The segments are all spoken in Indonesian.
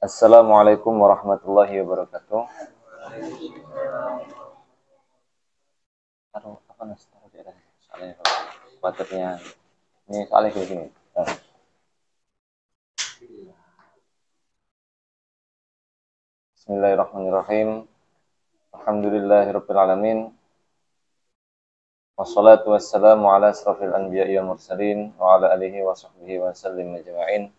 Assalamualaikum warahmatullahi wabarakatuh. Taruh apa nih? Taruh di atas. Soalnya baterainya ini soalnya gini. Bismillahirrahmanirrahim. Alhamdulillahirabbil alamin. Wassalatu wassalamu ala asrofil anbiya'i wal mursalin wa ala alihi wa sahbihi wa sallim ajma'in.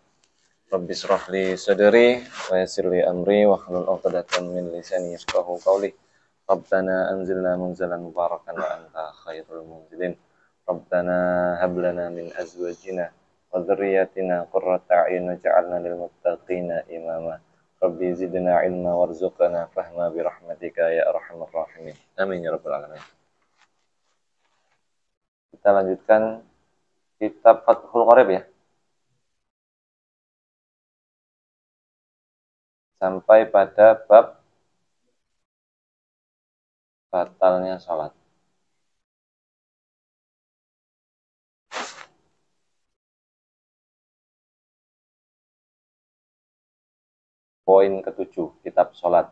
Rabbi shrah li sadri wa yassir li amri wa hlul 'uqdatam min lisani yafqahu qawli. Rabbana anzilna munzalan mubarakan wa anta khairul munzilin. Rabbana hab lana min azwajina wa dhurriyyatina qurrata a'yun waj'alna lil muttaqina imama. Rabbi zidna ilma warzuqna fahma bi rahmatika ya arhamar rahimin. Amin ya rabbal alamin. Kita lanjutkan kitab Fathul Qorib ya. Sampai pada bab batalnya sholat. Poin ke-7, kitab sholat.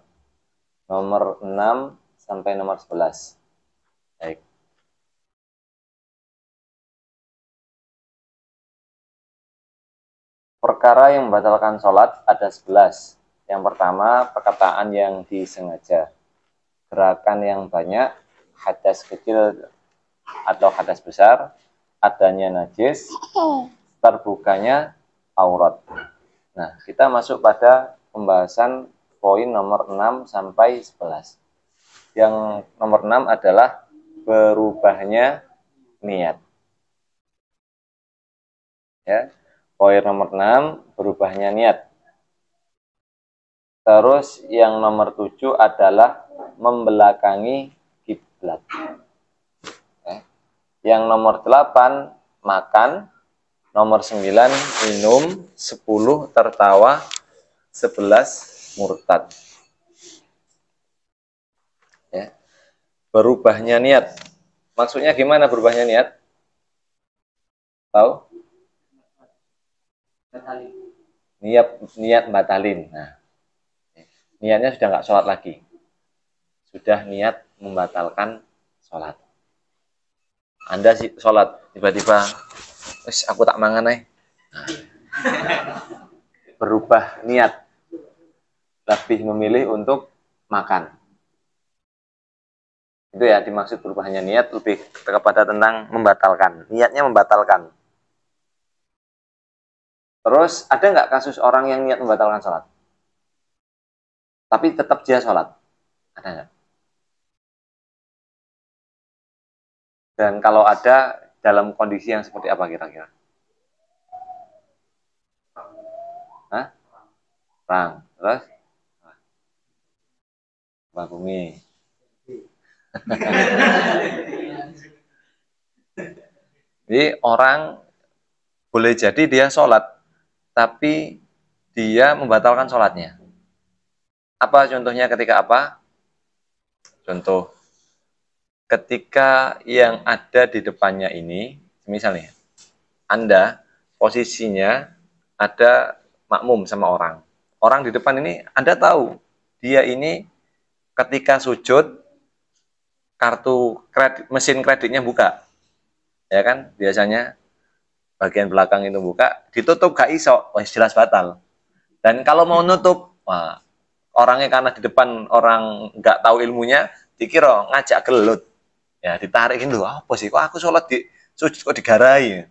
Nomor 6 sampai nomor 11. Baik. Perkara yang membatalkan sholat ada 11. Yang pertama, perkataan yang disengaja. Gerakan yang banyak, hadas kecil atau hadas besar, adanya najis, terbukanya aurat. Nah, kita masuk pada pembahasan poin nomor 6 sampai 11. Yang nomor 6 adalah berubahnya niat. Ya. Poin nomor 6, berubahnya niat. Terus yang nomor 7 adalah membelakangi kiblat. Yang nomor 8, makan. Nomor 9, minum. 10, tertawa. 11, murtad. Ya. Berubahnya niat. Maksudnya gimana berubahnya niat? Tahu? Niat batalin. Nah, niatnya sudah nggak sholat lagi. Sudah niat membatalkan sholat. Anda sih sholat, tiba-tiba, wis aku tak mangan nah. Berubah niat. Lebih memilih untuk makan. Itu ya dimaksud berubahnya niat, lebih kepada tentang membatalkan. Niatnya membatalkan. Terus ada nggak kasus orang yang niat membatalkan sholat? Tapi tetap dia sholat? Ada nggak? Dan kalau ada, dalam kondisi yang seperti apa kira-kira? Hah? Perang. Terus? Mbak Bumi. Jadi orang boleh jadi dia sholat, tapi dia membatalkan sholatnya. Apa contohnya ketika apa? Contoh, ketika yang ada di depannya ini, misalnya, Anda posisinya ada makmum sama orang. Orang di depan ini, Anda tahu, dia ini ketika sujud, kartu kredit, mesin kreditnya buka. Ya kan, biasanya bagian belakang itu buka, ditutup gak iso, wah jelas batal. Dan kalau mau nutup, wah, orangnya karena di depan orang nggak tahu ilmunya, dikira ngajak gelut. Ya, ditarikin loh, apa sih? Kok aku sholat di sujud kok digarai?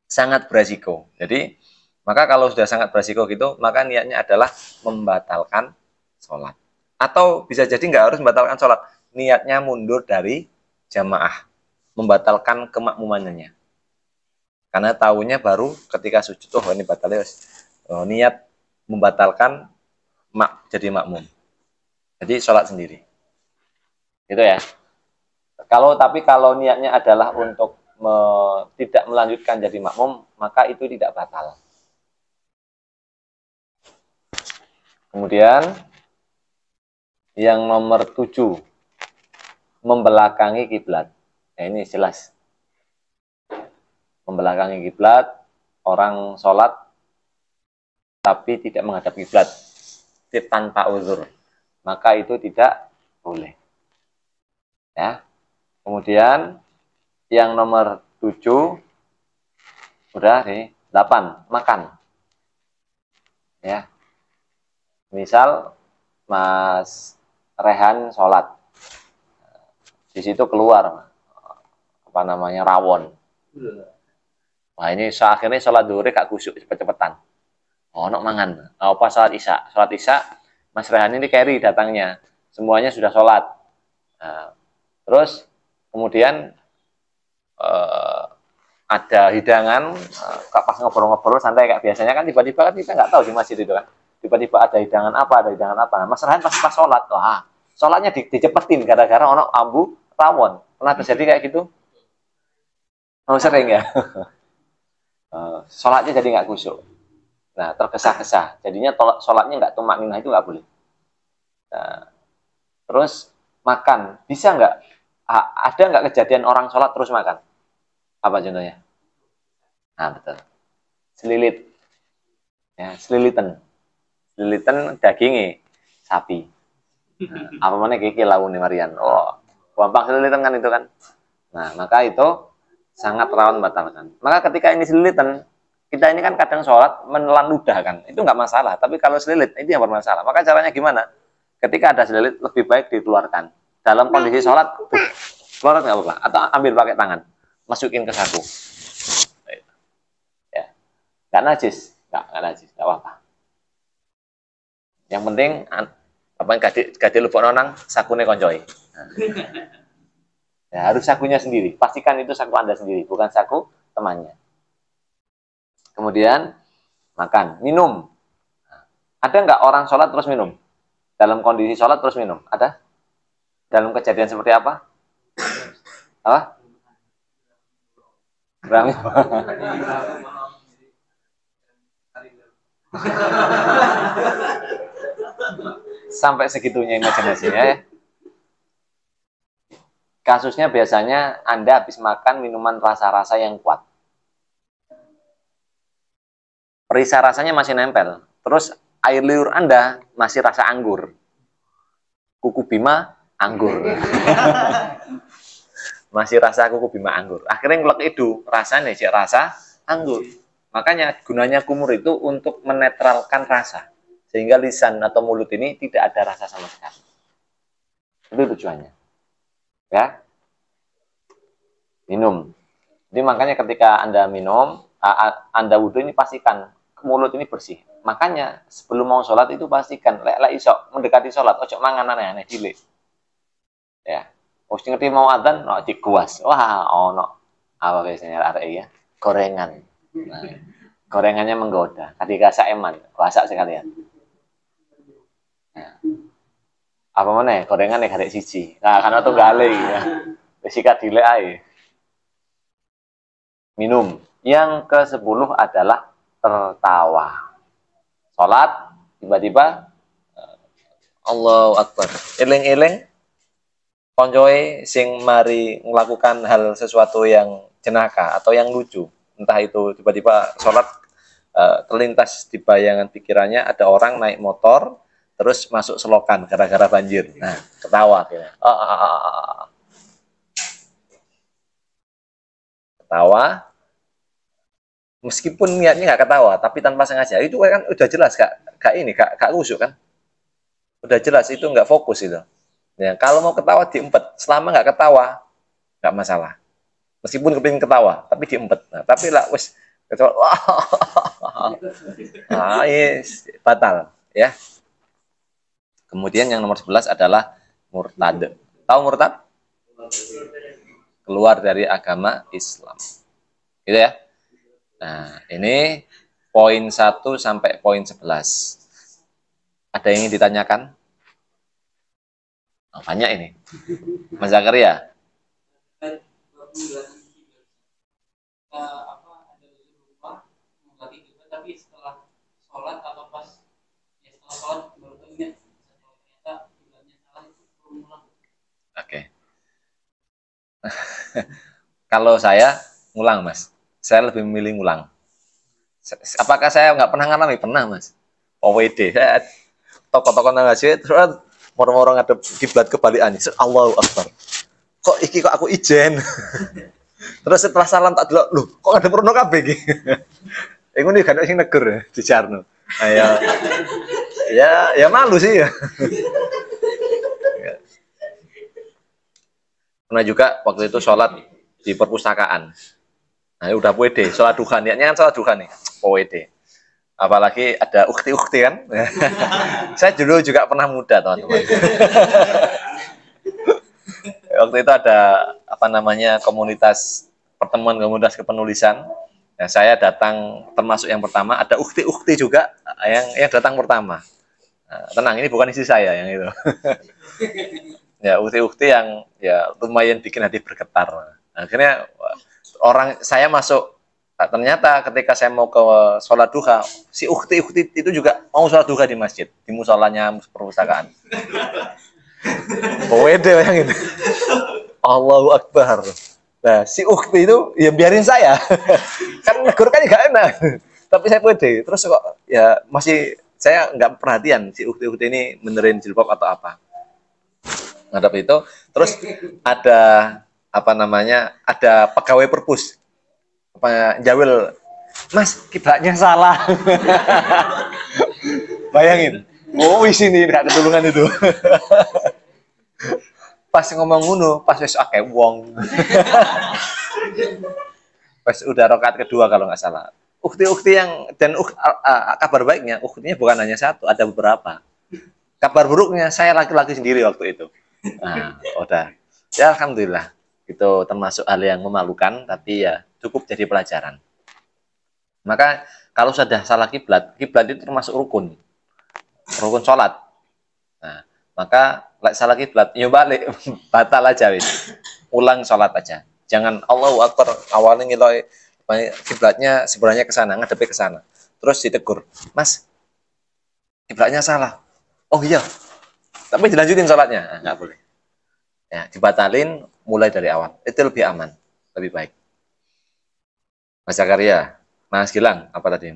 Sangat beresiko. Jadi, maka kalau sudah sangat beresiko gitu, maka niatnya adalah membatalkan sholat. Atau bisa jadi nggak harus membatalkan sholat. Niatnya mundur dari jamaah. Membatalkan kemakmumannya. Karena tahunya baru ketika sujud, oh ini batalnya. Niat membatalkan jadi makmum. Jadi sholat sendiri. Gitu ya. Tapi kalau niatnya adalah untuk tidak melanjutkan jadi makmum, maka itu tidak batal. Kemudian yang nomor 7, membelakangi kiblat. Nah, ini jelas. Membelakangi kiblat, orang sholat tapi tidak menghadap kiblat tanpa uzur, maka itu tidak boleh. Ya. Kemudian yang nomor 7 udah nih, 8 makan. Ya. Misal Mas Rehan sholat, di situ keluar apa namanya rawon. Wah ini akhirnya sholat duhur gak kusuk cepet-cepetan. Oh, nok mangan. Apa sholat isya? Sholat isya, Mas Rehan ini carry datangnya. Semuanya sudah sholat. Nah, terus kemudian ada hidangan, pas ngobrol-ngobrol santai kayak biasanya kan tiba-tiba kan kita nggak tahu di masjid itu kan. Tiba-tiba ada hidangan apa. Nah, Mas Rehan pas sholat, wah, sholatnya dicepetin gara-gara ono ambu rawon. Pernah terjadi kayak gitu? Oh, sering ya. Sholatnya jadi nggak khusyuk. Nah, tergesa-gesa. Jadinya sholatnya nggak tumak ninah itu nggak boleh. Nah, terus makan. Bisa nggak? Ada nggak kejadian orang sholat terus makan? Apa contohnya? Nah, betul. Selilit. Ya, selilitan. Selilitan dagingnya sapi. Nah, apa mana kiki laune Marian? Oh, gampang selilitan kan itu kan. Nah, maka itu sangat rawan batalkan. Maka ketika ini selilitan, kita ini kan kadang sholat menelan ludah kan, itu nggak masalah. Tapi kalau selilit itu yang bermasalah. Maka caranya gimana? Ketika ada selilit lebih baik dikeluarkan. Dalam kondisi sholat, keluarkan nggak apa-apa. Atau ambil pakai tangan, masukin ke saku. Ya, nggak najis, nggak najis, nggak apa-apa. Yang penting apa gade lupuk nonang sakune koncoy. Nah. Ya, harus sakunya sendiri. Pastikan itu saku Anda sendiri, bukan saku temannya. Kemudian makan, minum. Ada nggak orang sholat terus minum? Dalam kondisi sholat terus minum? Ada? Dalam kejadian seperti apa? Apa? Berami. Sampai segitunya imajinasinya ya. Kasusnya biasanya Anda habis makan minuman rasa-rasa yang kuat. Perisa rasanya masih nempel. Terus air liur Anda masih rasa anggur. Kuku Bima, anggur. Masih rasa kuku Bima, anggur. Akhirnya ngelek itu, rasanya cek rasa anggur. Makanya gunanya kumur itu untuk menetralkan rasa. Sehingga lisan atau mulut ini tidak ada rasa sama sekali. Itu tujuannya. Ya, minum. Jadi makanya ketika Anda minum, Anda wudhu ini pastikan mulut ini bersih. Makanya sebelum mau sholat itu pastikan lek iso mendekati sholat, ojo mangan aneh-aneh dile. Ya, mesti ngerti mau adzan, no dikuas. Wah, no apa biasanya arek ya? Gorengan. Nah, gorengannya menggoda. Ketika saeman, puasa sekalian. Nah, apa mana ya? Gorengan nih karek siji. Nah, karena tuh gale ya. Sikat dile ae. Minum. Yang ke-10 adalah tertawa. Sholat, tiba-tiba Allahu Akbar. Eling-eling koncoe sing mari melakukan hal sesuatu yang jenaka atau yang lucu. Entah itu tiba-tiba sholat terlintas di bayangan pikirannya ada orang naik motor terus masuk selokan gara-gara banjir. Nah, ketawa akhirnya. Ketawa, meskipun niatnya nggak ketawa, tapi tanpa sengaja. Itu kan udah jelas, kak kusuk kan? Udah jelas itu nggak fokus itu. Ya, kalau mau ketawa diempet, selama nggak ketawa nggak masalah. Meskipun kepingin ketawa, tapi diempet. Nah, tapi lah, wes ketawa, yes, batal, ya. Kemudian yang nomor 11 adalah murtad. Tahu murtad? Keluar dari agama Islam. Gitu ya. Nah, ini poin 1 sampai poin 11. Ada yang ingin ditanyakan? Oh, banyak ini. Mas Zakaria. Tapi setelah sholat atau pas setelah sholat baru ingat ternyata ibadahnya salah itu belum ulang. Oke. Kalau saya ngulang, Mas. Saya lebih memilih ngulang. Apakah saya nggak pernah ngalami? Pernah, Mas. OWD. Saya toko-toko nang ngaji terus moro-moro ngadep kiblat kebalikan. Allahu Akbar. Kok iki kok aku ijen. Terus setelah salam tak delok, lho, kok ngadep rono kabeh iki. Ngono iki kan sing negur dijarno. Nah, ya malu sih ya. Pernah juga waktu itu sholat di perpustakaan. Nah, udah pede, sholat duha, niatnya kan sholat duha nih, pede. Apalagi ada ukti-ukti kan. Saya dulu juga pernah muda, teman-teman. Waktu itu ada apa namanya komunitas pertemuan komunitas kepenulisan. Nah, saya datang termasuk yang pertama. Ada ukti-ukti juga yang datang pertama. Nah, tenang, ini bukan istri saya yang itu. Ya, ukti-ukti yang ya lumayan bikin hati bergetar. Akhirnya saya masuk. Nah, ternyata ketika saya mau ke sholat duha, si ukti-ukti itu juga mau sholat duha di masjid, di musolanya perpustakaan. Wede yang itu. Allahu Akbar. Nah, si ukti itu ya biarin saya. Kan negur kan gak enak. Tapi saya pede. Terus kok ya masih saya nggak perhatian si ukti-ukti ini benerin jilbab atau apa. Ngadap itu, terus ada apa namanya? Ada pegawai perpus. Apa jawil, Mas, kiblatnya salah. Bayangin. Oh, di sini nggak ketulungan itu. Pas ngomong ngono, pas wis akeh wong. Pas udah rakaat kedua kalau nggak salah. Ukti-ukti yang dan kabar baiknya, uktinya bukan hanya satu, ada beberapa. Kabar buruknya saya laki-laki sendiri waktu itu. Nah, udah. Ya alhamdulillah. Itu termasuk hal yang memalukan, tapi ya cukup jadi pelajaran. Maka kalau sudah salah kiblat, kiblat itu termasuk rukun sholat. Nah, maka salah kiblat, ya balik, batal aja wis. Ulang sholat aja. Jangan Allahu Akbar awalnya ngiloy kiblatnya sebenarnya ke sana, ngadepnya ke sana. Terus ditegur, Mas, kiblatnya salah. Oh iya. Tapi dilanjutin sholatnya, nah, nggak boleh. Ya, dibatalin mulai dari awal. Itu lebih aman, lebih baik. Mas Zakaria, Mas Gilang, apa tadi?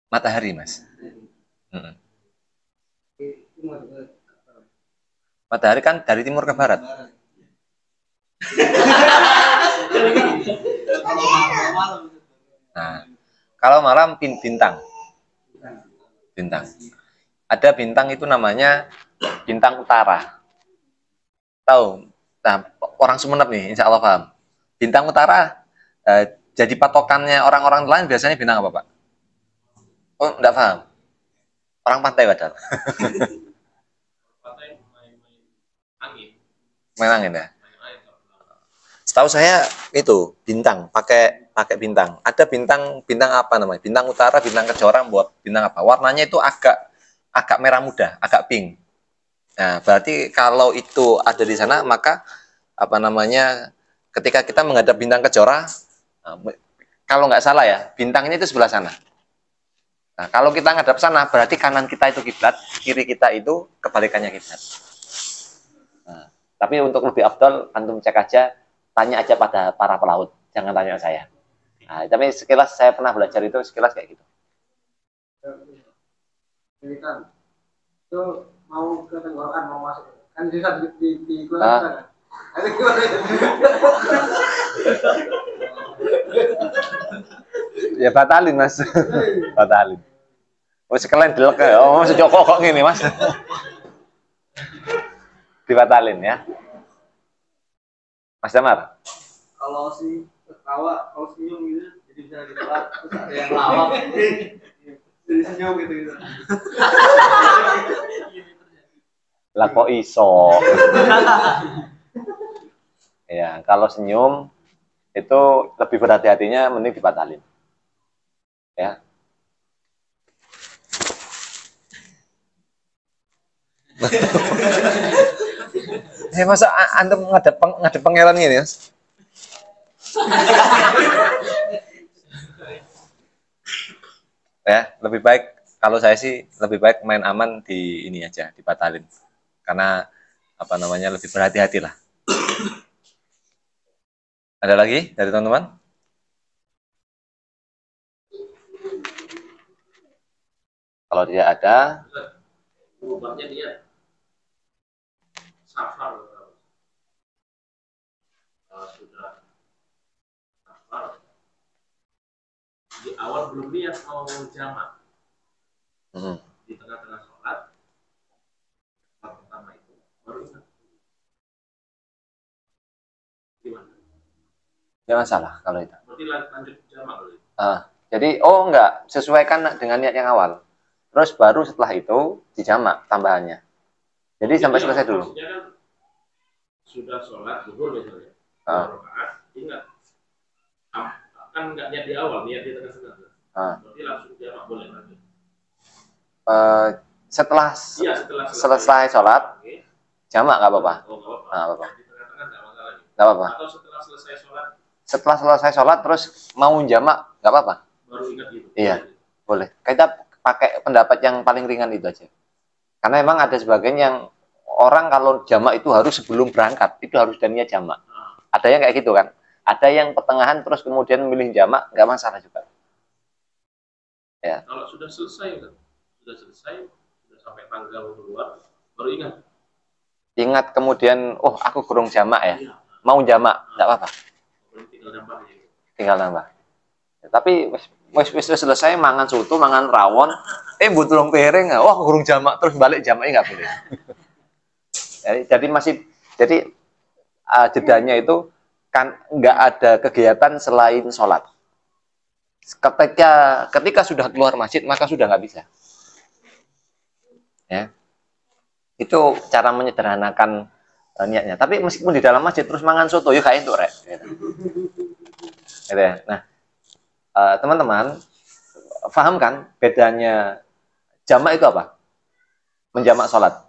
Matahari, Mas. Matahari kan dari timur ke barat. Nah, kalau malam bintang. Bintang. Ada bintang itu namanya bintang utara. Tahu? Nah, orang Sumeneb nih, insya Allah paham. Bintang utara jadi patokannya orang-orang lain biasanya bintang apa, Pak? Oh, enggak paham. Orang pantai padahal. Main angin ya. Setahu saya itu bintang, pakai bintang. Ada bintang apa namanya? Bintang utara, bintang kejora, buat bintang apa? Warnanya itu agak merah muda, agak pink. Nah, berarti kalau itu ada di sana, maka apa namanya? Ketika kita menghadap bintang kejora, kalau nggak salah ya, bintangnya itu sebelah sana. Nah, kalau kita ngadap sana, berarti kanan kita itu kiblat, kiri kita itu kebalikannya kiblat. Nah, tapi untuk lebih afdal, antum cek aja, tanya aja pada para pelaut, jangan tanya saya. Nah, tapi sekilas saya pernah belajar itu, sekilas kayak gitu. Itu mau ke tenggorokan, mau masuk, kan bisa di kan? Ya batalin, Mas. Batalin. Oh, sekalian delok ya. Oh, secokok kok gini, Mas. Dibatalin ya. Mas Damar. Kalau si ketawa, kalau senyum gitu, jadi bisa ditolak, terus ada yang lawak, jadi senyum gitu. Lah kok iso. Ya, kalau senyum itu lebih berhati-hatinya mending dibatalin. Ya. Masa antum ngadep pangeran gini, Mas? Ya, lebih baik kalau saya sih lebih baik main aman di ini aja, dibatalin. Karena apa namanya lebih berhati-hati lah. Ada lagi dari teman-teman? Kalau tidak ada, Berubahnya dia safar. Sudah safar, di awal belum niat mau jamak, di tengah-tengah sholat pertama itu baru ingat. Gimana? tidak masalah kalau itu. Berarti lanjut jamak dulu. Jadi, enggak, sesuaikan dengan niat yang awal. Terus baru setelah itu dijamak tambahannya. Jadi sampai selesai dulu. Maksudnya kan sudah sholat zuhur misalnya, 2 rakaat, ingat kan nggak niat di awal, niat di tengah-tengah. Berarti langsung jamak boleh lanjut. Setelah Iya, selesai sholat, jamak nggak apa-apa. Nggak apa-apa. Di tengah-tengah nggak masalah. Nggak apa-apa. Atau setelah selesai sholat. Setelah selesai sholat terus mau jamak nggak apa-apa. Baru ingat gitu. Iya, boleh. Kita pakai pendapat yang paling ringan itu aja. Karena memang ada sebagian yang orang kalau jamak itu harus sebelum berangkat, itu harus dan niat jamak. Ada yang kayak gitu kan. Ada yang pertengahan terus kemudian memilih jamak, nggak masalah juga. Ya. Kalau sudah selesai, sudah sampai tanggal keluar, baru ingat. Ingat kemudian, aku kurang jamak ya. Mau jamak, nggak apa-apa. Tinggal nambah. Ya, tapi wis selesai mangan soto, mangan rawon, butuh piring, kurang jamak terus balik jamaknya nggak boleh. Jadi jedanya itu kan nggak ada kegiatan selain sholat. Ketika sudah keluar masjid maka sudah nggak bisa. Ya, itu cara menyederhanakan niatnya. Tapi meskipun di dalam masjid terus mangan soto, ya kayak itu rek. Gitu ya. Nah, teman-teman paham kan bedanya jamak itu apa? Menjamak sholat.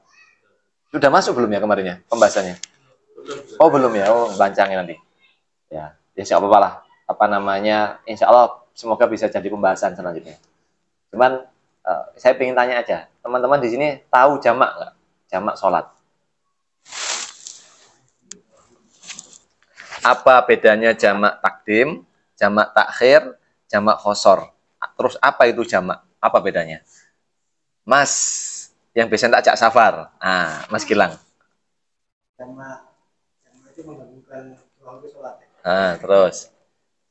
Sudah masuk belum ya kemarinnya pembahasannya? Oh belum ya, bancangin nanti. Ya insya Allah lah. Insya Allah semoga bisa jadi pembahasan selanjutnya. Cuman saya ingin tanya aja, teman-teman di sini tahu jamak nggak? Jamak sholat. Apa bedanya jamak takdim, jamak takhir, jamak khosor? Terus apa itu jamak? Apa bedanya? Mas, yang biasanya tak ajak safar. Mas Gilang. Jamak itu menggabungkan dua waktu sholat. Terus.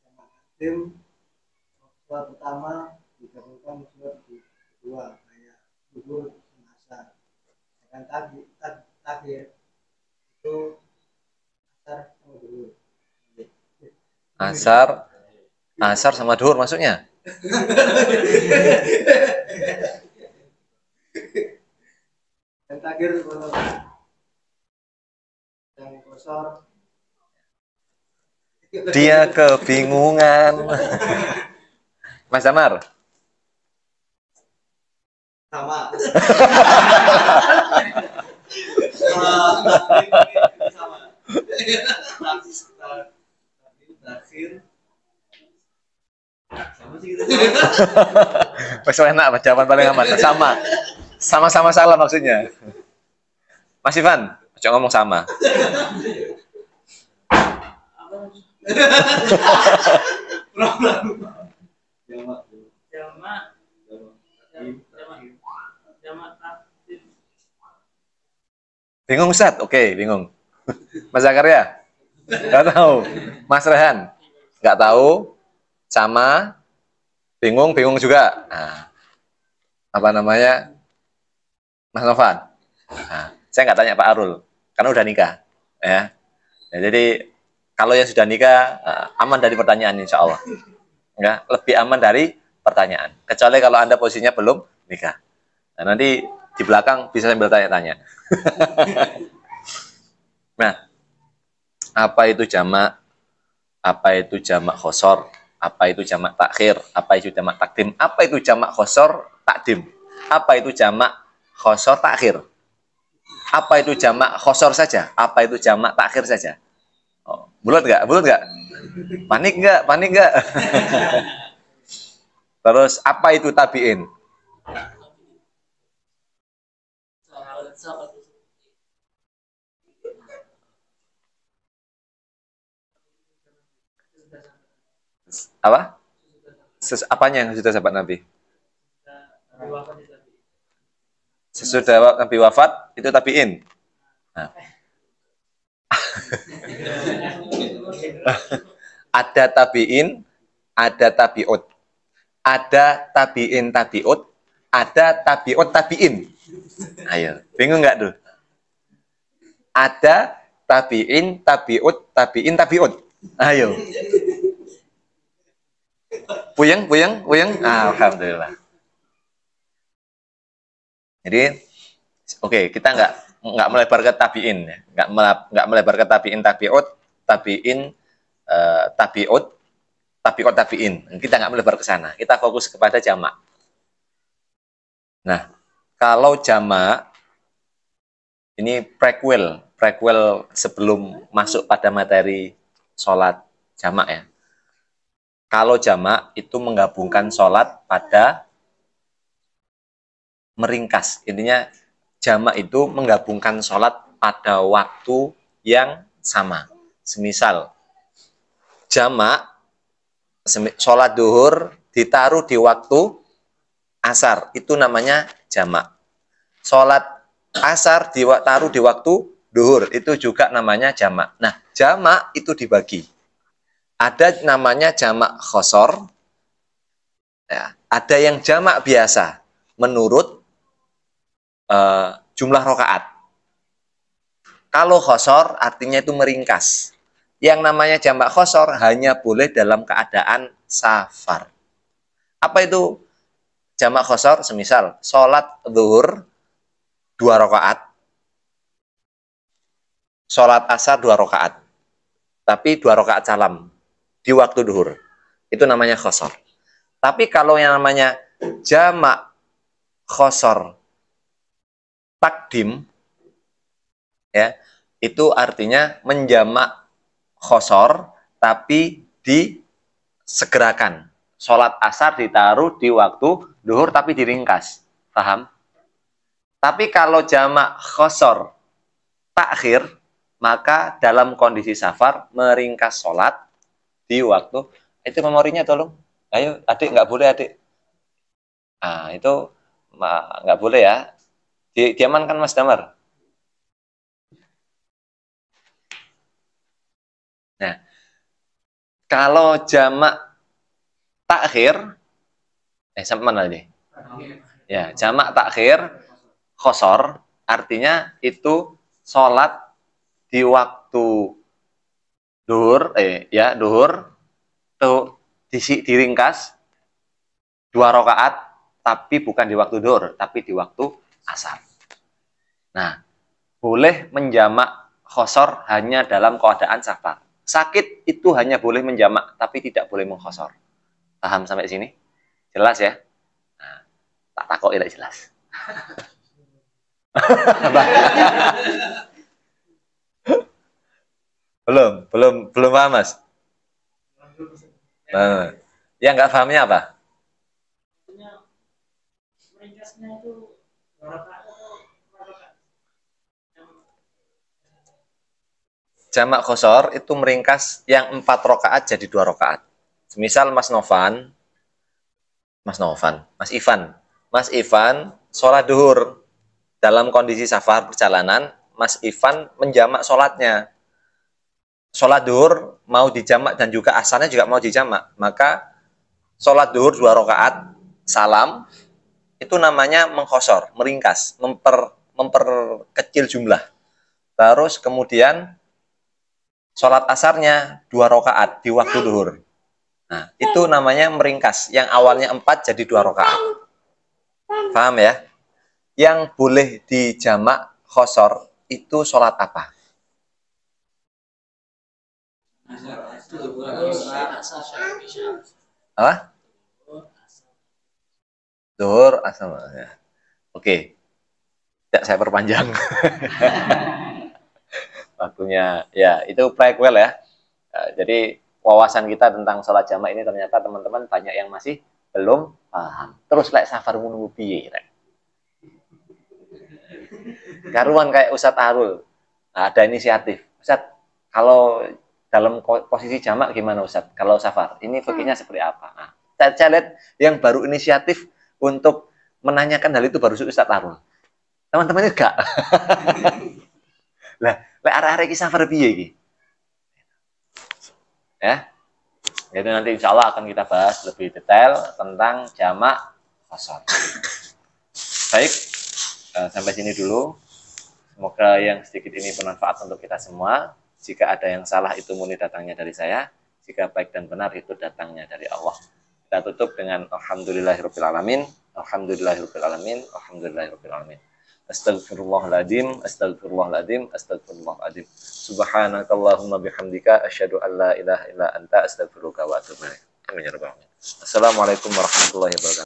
Jamak takdim, sholat pertama digabungkan sholat kedua, kayak zuhur sama asar. Dengan takhir itu asar sama zuhur. Asar sama duhur maksudnya? Dan takhir yang kosor. Dia kebingungan. Mas Damar. Sama. Takhir sama sih gitu. Mas enak, jawaban paling aman. Sama-sama salah maksudnya. Mas Ivan, jangan ngomong sama. Bingung Ustaz? Oke, bingung. Mas Zakaria? Nggak tahu. Mas Rehan? Nggak tahu. Sama. Bingung juga. Mas Novan? Saya nggak tanya Pak Arul, karena udah nikah. Ya. Jadi kalau yang sudah nikah aman dari pertanyaan insya Allah. Ya, lebih aman dari pertanyaan. Kecuali kalau Anda posisinya belum nikah. Nah, nanti di belakang bisa sambil tanya-tanya. Nah, apa itu jamak? Apa itu jamak khosor? Apa itu jamak takhir? Apa itu jamak takdim? Apa itu jamak khosor takdim? Apa itu jamak khosor takhir? Apa itu jamak khosor saja? Apa itu jamak takhir saja? Bulat nggak? Panik nggak? Terus apa itu tabiin? Apa? Apanya yang sudah sahabat Nabi? Sesudah Nabi wafat itu tabiin. Nah. Ada tabiin, ada tabiut. Ada tabiin tabiut, ada tabiut tabiin. Ayo, bingung nggak tuh? Ada tabiin tabiut tabiin tabiut. Ayo. Puyeng. Alhamdulillah. Jadi, oke, kita nggak melebar ke tabiin, ya. nggak melebar ke tabiin tabiut, tabiin tabiut, tabiin. Kita nggak melebar ke sana. Kita fokus kepada jamak. Nah, kalau jamak ini prequel sebelum masuk pada materi sholat jamak ya. Kalau jamak itu menggabungkan sholat pada meringkas. Intinya jamak itu menggabungkan sholat pada waktu yang sama. Semisal jamak sholat duhur ditaruh di waktu asar, itu namanya jamak. Sholat asar ditaruh di waktu duhur, itu juga namanya jamak. Nah, jamak itu dibagi. Ada namanya jamak khosor, ya, ada yang jamak biasa menurut jumlah rokaat. Kalau khosor artinya itu meringkas. Yang namanya jamak khosor hanya boleh dalam keadaan safar. Apa itu jamak khosor? Semisal sholat zuhur 2 rakaat, sholat asar 2 rakaat, tapi 2 rakaat salam di waktu duhur. Itu namanya khosor. Tapi kalau yang namanya jamak khosor takdim, ya, itu artinya menjamak khosor tapi disegerakan. Sholat asar ditaruh di waktu duhur tapi diringkas. Paham? Tapi kalau jamak khosor takhir, maka dalam kondisi safar meringkas sholat di waktu. Itu memorinya tolong. Ayo, adik, nggak boleh adik. Nah, itu nggak boleh ya. Diamankan Mas Damar. Nah, kalau jamak takhir, sampai mana tadi? Ya, jamak takhir khosor artinya itu sholat di waktu duhur, duhur tuh diringkas 2 rakaat, tapi bukan di waktu duhur, tapi di waktu asar. Nah, boleh menjamak khosor hanya dalam keadaan safar. Sakit itu hanya boleh menjamak, tapi tidak boleh mengkhosor. Paham sampai sini? Jelas ya? Nah, tak takut tidak jelas. belum paham Mas? Ya nggak pahamnya apa? Meringkasnya itu jamak khosor itu meringkas yang 4 rakaat jadi 2 rakaat. Misal Mas Ivan sholat duhur dalam kondisi safar perjalanan. Mas Ivan menjamak sholatnya. Sholat duhur mau dijamak dan juga asarnya juga mau dijamak. Maka sholat duhur 2 rakaat salam itu namanya mengkhosor, meringkas, memperkecil jumlah. Terus kemudian sholat asarnya 2 rakaat di waktu duhur. Nah, itu namanya meringkas. Yang awalnya 4 jadi 2 rakaat. Paham ya? Yang boleh dijamak khosor itu sholat apa? Apa? Duhur, asar. Ya. Oke. Tidak saya perpanjang. Waktunya, ya itu prequel ya. Jadi wawasan kita tentang sholat jamak ini ternyata teman-teman banyak yang masih belum paham. Terus lek safar menunggu piye rek. Karuan kayak Ustadz Arul. Nah, ada inisiatif. Ustadz, kalau dalam posisi jamak gimana Ustaz? Kalau safar, ini fikihnya seperti apa? Nah, saya lihat yang baru inisiatif untuk menanyakan hal itu baru Ustaz Tarul. Teman-temannya enggak. Lah, lek arek-arek iki safar piye iki? Ya. Jadi nanti insya Allah akan kita bahas lebih detail tentang jamak qasar. Baik, sampai sini dulu. Semoga yang sedikit ini bermanfaat untuk kita semua. Jika ada yang salah itu murni datangnya dari saya. Jika baik dan benar itu datangnya dari Allah. Kita tutup dengan alhamdulillahirabbil alamin. Alhamdulillahirabbil alamin. Alhamdulillahirabbil alamin. Astagfirullahaladzim, astagfirullahaladzim, astagfirullahaladzim. Subhanakallahumma bihamdika asyhadu an la ilaha illa anta astaghfiruka wa atubu ilaik. Assalamualaikum warahmatullahi wabarakatuh.